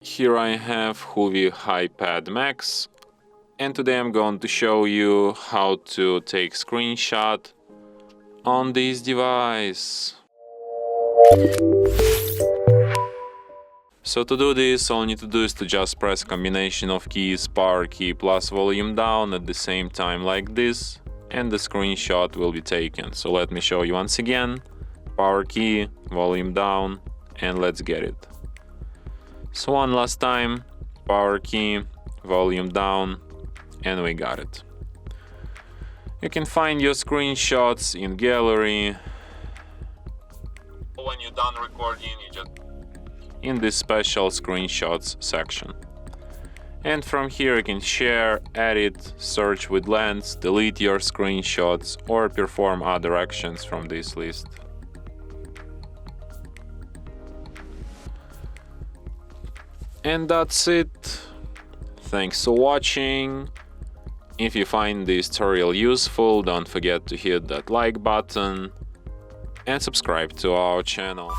Here I have CHUWI HiPad Max, and today I'm going to show you how to take screenshot on this device. So to do this, all you need to do is to just press combination of keys, power key plus volume down at the same time like this, and the screenshot will be taken. So let me show you once again. Power key, volume down, and let's get it. So one last time, power key, volume down, and we got it. You can find your screenshots in gallery. When you're done recording, you just in this special screenshots section. And from here you can share, edit, search with lens, delete your screenshots, or perform other actions from this list. And that's it. Thanks for watching. If you find this tutorial useful, don't forget to hit that like button and subscribe to our channel.